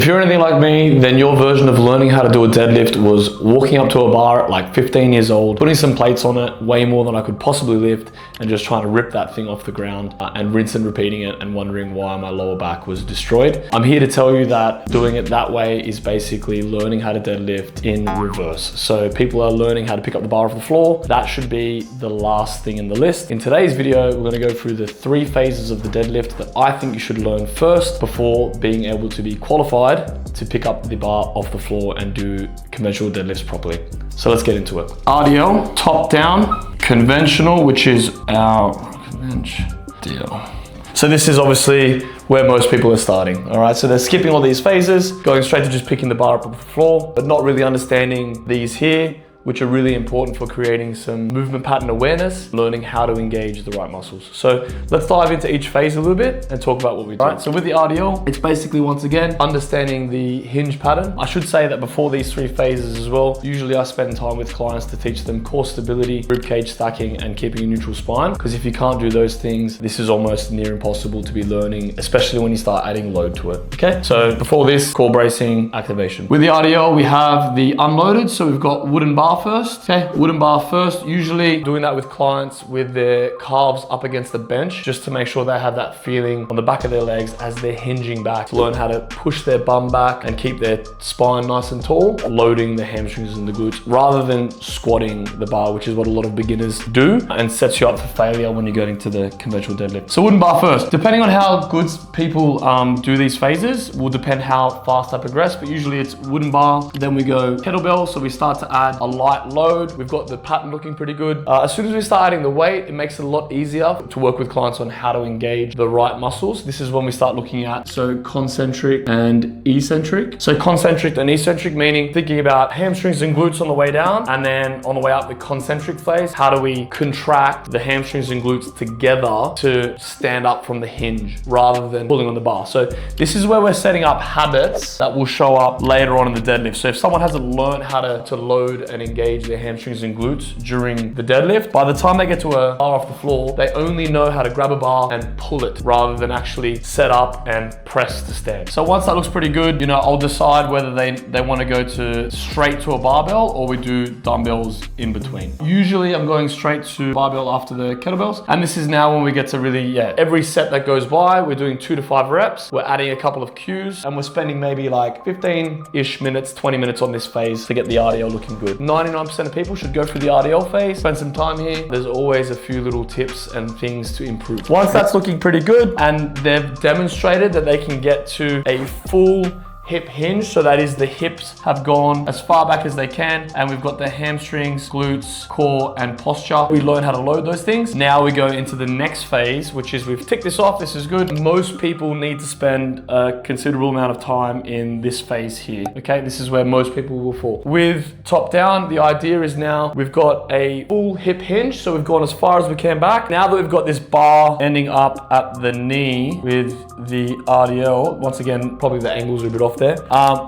If you're anything like me, then your version of learning how to do a deadlift was walking up to a bar at like 15 years old, putting some plates on it, way more than I could possibly lift, and just trying to rip that thing off the ground and rinse and repeating it and wondering why my lower back was destroyed. I'm here to tell you that doing it that way is basically learning how to deadlift in reverse. So people are learning how to pick up the bar off the floor. That should be the last thing in the list. In today's video, we're going to go through the 3 phases of the deadlift that I think you should learn first before being able to be qualified to pick up the bar off the floor and do conventional deadlifts properly. So let's get into it. RDL, top down, conventional, which is our deal. So this is obviously where most people are starting, all right? So they're skipping all these phases, going straight to just picking the bar up off the floor, but not really understanding these here, which are really important for creating some movement pattern awareness, learning how to engage the right muscles. So let's dive into each phase a little bit and talk about what we do. Right, so with the RDL, it's basically, once again, understanding the hinge pattern. I should say that before these 3 phases as well, usually I spend time with clients to teach them core stability, rib cage stacking, and keeping a neutral spine. Because if you can't do those things, this is almost near impossible to be learning, especially when you start adding load to it, okay? So before this, core bracing activation. With the RDL, we have the unloaded. So we've got wooden bar first, okay? Wooden bar first, usually doing that with clients with their calves up against the bench, just to make sure they have that feeling on the back of their legs as they're hinging back, to learn how to push their bum back and keep their spine nice and tall, loading the hamstrings and the glutes, rather than squatting the bar, which is what a lot of beginners do and sets you up for failure when you're going to the conventional deadlift. So wooden bar first. Depending on how good people do these phases will depend how fast I progress, but usually it's wooden bar. Then we go kettlebell, so we start to add a light load. We've got the pattern looking pretty good. As soon as we start adding the weight, it makes it a lot easier to work with clients on how to engage the right muscles. This is when we start looking at concentric and eccentric. So concentric and eccentric, meaning thinking about hamstrings and glutes on the way down, and then on the way up, the concentric phase. How do we contract the hamstrings and glutes together to stand up from the hinge rather than pulling on the bar? So this is where we're setting up habits that will show up later on in the deadlift. So if someone hasn't learned how to load and engage their hamstrings and glutes during the deadlift, by the time they get to a bar off the floor, they only know how to grab a bar and pull it rather than actually set up and press to stand. So once that looks pretty good, I'll decide whether they want to go straight to a barbell or we do dumbbells in between. Usually I'm going straight to barbell after the kettlebells. And this is now when we get to really, every set that goes by, we're doing 2 to 5 reps. We're adding a couple of cues and we're spending maybe like 15-ish minutes, 20 minutes on this phase to get the RDL looking good. 99% of people should go through the RDL phase, spend some time here. There's always a few little tips and things to improve. Once that's looking pretty good and they've demonstrated that they can get to a full hip hinge, so that is the hips have gone as far back as they can, and we've got the hamstrings, glutes, core, and posture. We learn how to load those things. Now we go into the next phase, which is we've ticked this off. This is good. Most people need to spend a considerable amount of time in this phase here. Okay, this is where most people will fall. With top down, the idea is now we've got a full hip hinge, so we've gone as far as we can back. Now that we've got this bar ending up at the knee with the RDL, once again, probably the angles are a bit off there.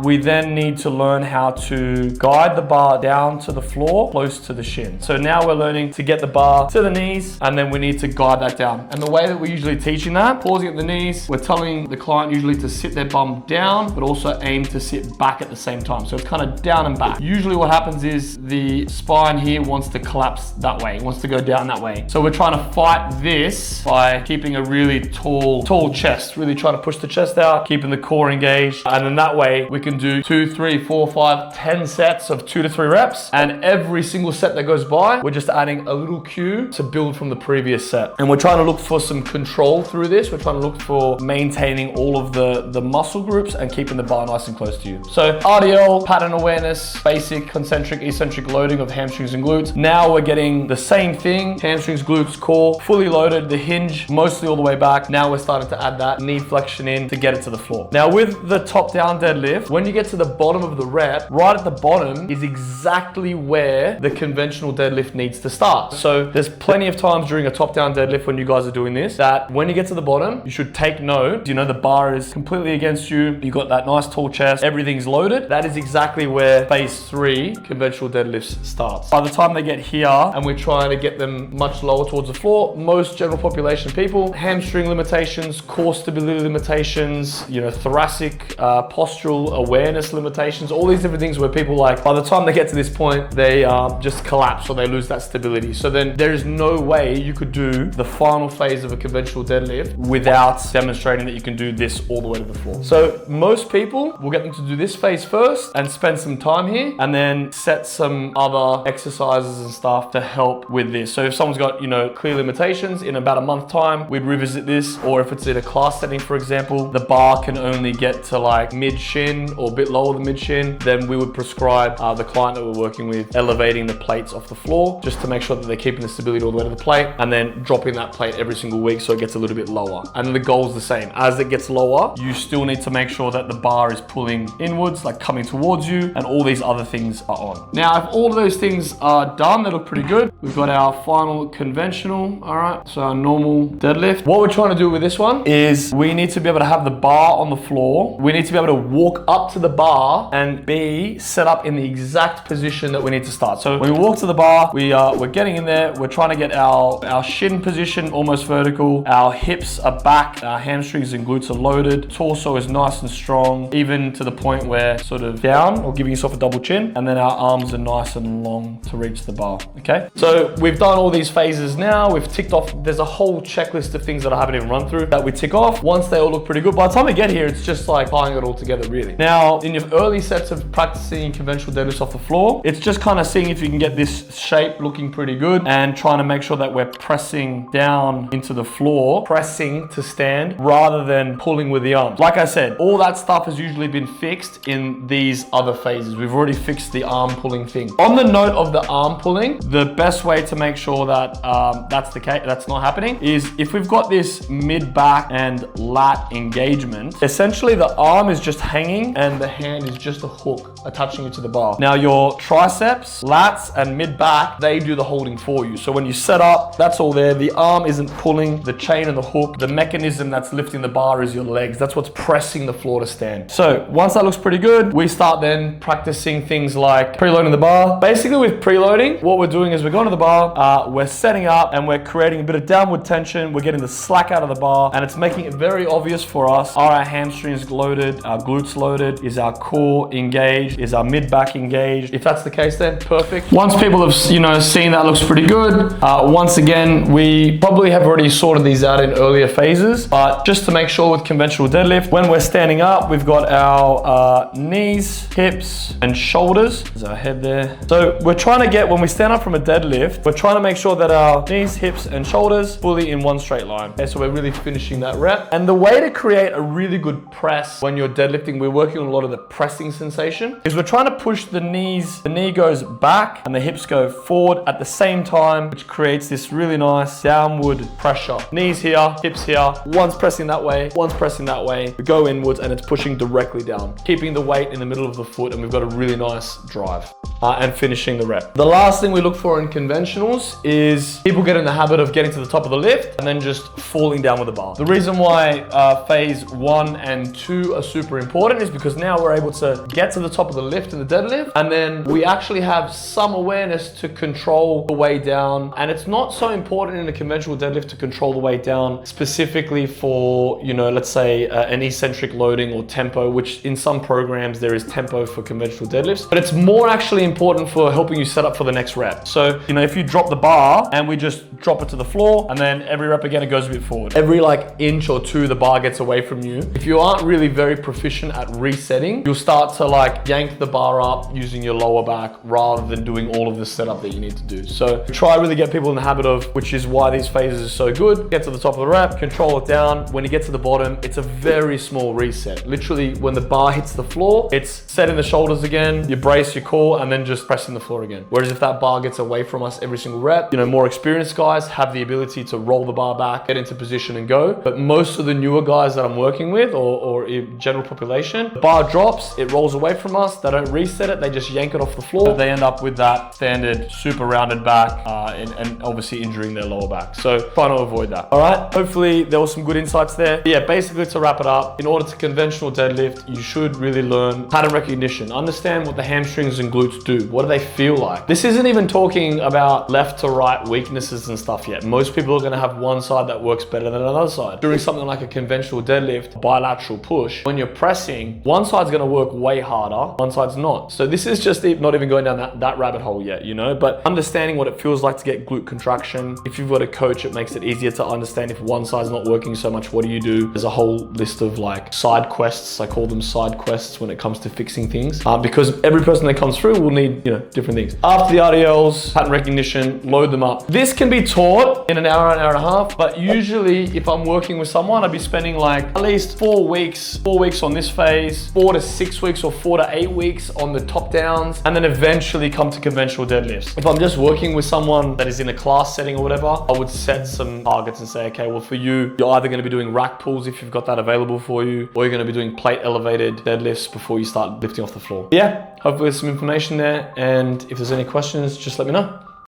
We then need to learn how to guide the bar down to the floor, close to the shin. So now we're learning to get the bar to the knees, and then we need to guide that down. And the way that we're usually teaching that, pausing at the knees, we're telling the client usually to sit their bum down, but also aim to sit back at the same time. So it's kind of down and back. Usually what happens is the spine here wants to collapse that way, wants to go down that way. So we're trying to fight this by keeping a really tall chest, really trying to push the chest out, keeping the core engaged, and then that way we can do 2, 3, 4, 5, 10 sets of 2 to 3 reps. And every single set that goes by, we're just adding a little cue to build from the previous set. And we're trying to look for some control through this. We're trying to look for maintaining all of the muscle groups and keeping the bar nice and close to you. So RDL, pattern awareness, basic concentric, eccentric loading of hamstrings and glutes. Now we're getting the same thing, hamstrings, glutes, core, fully loaded, the hinge mostly all the way back. Now we're starting to add that knee flexion in to get it to the floor. Now with the top down deadlift, when you get to the bottom of the rep, right at the bottom is exactly where the conventional deadlift needs to start. So there's plenty of times during a top-down deadlift when you guys are doing this, that when you get to the bottom, you should take note. The bar is completely against you. You got that nice tall chest, everything's loaded. That is exactly where phase 3 conventional deadlifts starts. By the time they get here and we're trying to get them much lower towards the floor, most general population people, hamstring limitations, core stability limitations, thoracic postural awareness limitations, all these different things where people like, by the time they get to this point, they just collapse or they lose that stability. So then there is no way you could do the final phase of a conventional deadlift without demonstrating that you can do this all the way to the floor. So most people will get them to do this phase first and spend some time here and then set some other exercises and stuff to help with this. So if someone's got, you know, clear limitations, in about a month time, we'd revisit this. Or if it's in a class setting, for example, the bar can only get to like mid shin or a bit lower than mid shin, then we would prescribe the client that we're working with elevating the plates off the floor just to make sure that they're keeping the stability all the way to the plate, and then dropping that plate every single week so it gets a little bit lower. And then the goal is the same. As it gets lower, you still need to make sure that the bar is pulling inwards, like coming towards you, and all these other things are on. Now, if all of those things are done, they look pretty good. We've got our final conventional, all right? So our normal deadlift. What we're trying to do with this one is we need to be able to have the bar on the floor. We need to be able to walk up to the bar and be set up in the exact position that we need to start. So when we walk to the bar, we're getting in there. We're trying to get our shin position almost vertical. Our hips are back. Our hamstrings and glutes are loaded. Torso is nice and strong, even to the point where sort of down or giving yourself a double chin. And then our arms are nice and long to reach the bar, okay? So we've done all these phases now. We've ticked off, there's a whole checklist of things that I haven't even run through that we tick off. Once they all look pretty good, by the time we get here, it's just like tying it all together, really. Now, in your early sets of practicing conventional deadlifts off the floor, it's just kind of seeing if you can get this shape looking pretty good and trying to make sure that we're pressing down into the floor, pressing to stand rather than pulling with the arms. Like I said, all that stuff has usually been fixed in these other phases. We've already fixed the arm pulling thing. On the note of the arm pulling, the best way to make sure that that's the case, that's not happening, is if we've got this mid back and lat engagement, essentially the arm is just hanging and the hand is just a hook attaching it to the bar. Now your triceps, lats, and mid back, they do the holding for you. So when you set up, that's all there. The arm isn't pulling the chain and the hook. The mechanism that's lifting the bar is your legs. That's what's pressing the floor to stand. So once that looks pretty good, we start then practicing things like preloading the bar. Basically with preloading, what we're doing is we're going to the bar, we're setting up and we're creating a bit of downward tension. We're getting the slack out of the bar and it's making it very obvious for us. Are our hamstrings loaded? Our glutes loaded? Is our core engaged? Is our mid back engaged? If that's the case, then perfect. Once people have, you know, seen that looks pretty good, once again, we probably have already sorted these out in earlier phases, but just to make sure with conventional deadlift, when we're standing up, we've got our knees, hips, and shoulders. There's our head there. So we're trying to get, when we stand up from a deadlift, we're trying to make sure that our knees, hips, and shoulders fully in one straight line. Okay, so we're really finishing that rep. And the way to create a really good press when you're deadlifting, we're working on a lot of the pressing sensation, is we're trying to push the knees. The knee goes back and the hips go forward at the same time, which creates this really nice downward pressure. Knees here, hips here, one's pressing that way, one's pressing that way. We go inwards and it's pushing directly down, keeping the weight in the middle of the foot, and we've got a really nice drive. And finishing the rep. The last thing we look for in conventionals is people get in the habit of getting to the top of the lift and then just falling down with the bar. The reason why phase 1 and 2 are super important is because now we're able to get to the top of the lift in the deadlift, and then we actually have some awareness to control the way down. And it's not so important in a conventional deadlift to control the way down specifically for, you know, let's say an eccentric loading or tempo, which in some programs there is tempo for conventional deadlifts, but it's more actually important for helping you set up for the next rep. So, you know, if you drop the bar and we just drop it to the floor and then every rep again, it goes a bit forward. Every like inch or two, the bar gets away from you. If you aren't really very proficient at resetting, you'll start to like yank the bar up using your lower back rather than doing all of the setup that you need to do. So try really get people in the habit of, which is why these phases are so good. Get to the top of the rep, control it down. When you get to the bottom, it's a very small reset. Literally when the bar hits the floor, it's setting the shoulders again, you brace your core, and then just pressing the floor again. Whereas if that bar gets away from us every single rep, you know, more experienced guys have the ability to roll the bar back, get into position and go. But most of the newer guys that I'm working with or in general population, the bar drops, it rolls away from us, they don't reset it, they just yank it off the floor. They end up with that standard super rounded back and obviously injuring their lower back. So try to avoid that. All right, hopefully there was some good insights there. But yeah, basically to wrap it up, in order to conventional deadlift, you should really learn pattern recognition, understand what the hamstrings and glutes do? What do they feel like? This isn't even talking about left to right weaknesses and stuff yet. Most people are gonna have one side that works better than another side. During something like a conventional deadlift, bilateral push, when you're pressing, one side's gonna work way harder, one side's not. So this is just not even going down that rabbit hole yet, you know? But understanding what it feels like to get glute contraction. If you've got a coach, it makes it easier to understand if one side's not working so much, what do you do? There's a whole list of like side quests. I call them side quests when it comes to fixing things, because every person that comes through will need, you know, different things. After the RDLs, pattern recognition, load them up. This can be taught in an hour and a half, but usually if I'm working with someone, I'd be spending like at least 4 weeks on this phase, 4 to 6 weeks or 4 to 8 weeks on the top downs, and then eventually come to conventional deadlifts. If I'm just working with someone that is in a class setting or whatever, I would set some targets and say, okay, well for you, you're either gonna be doing rack pulls if you've got that available for you, or you're gonna be doing plate elevated deadlifts before you start lifting off the floor. Yeah, hopefully there's some information there, and if there's any questions, just let me know.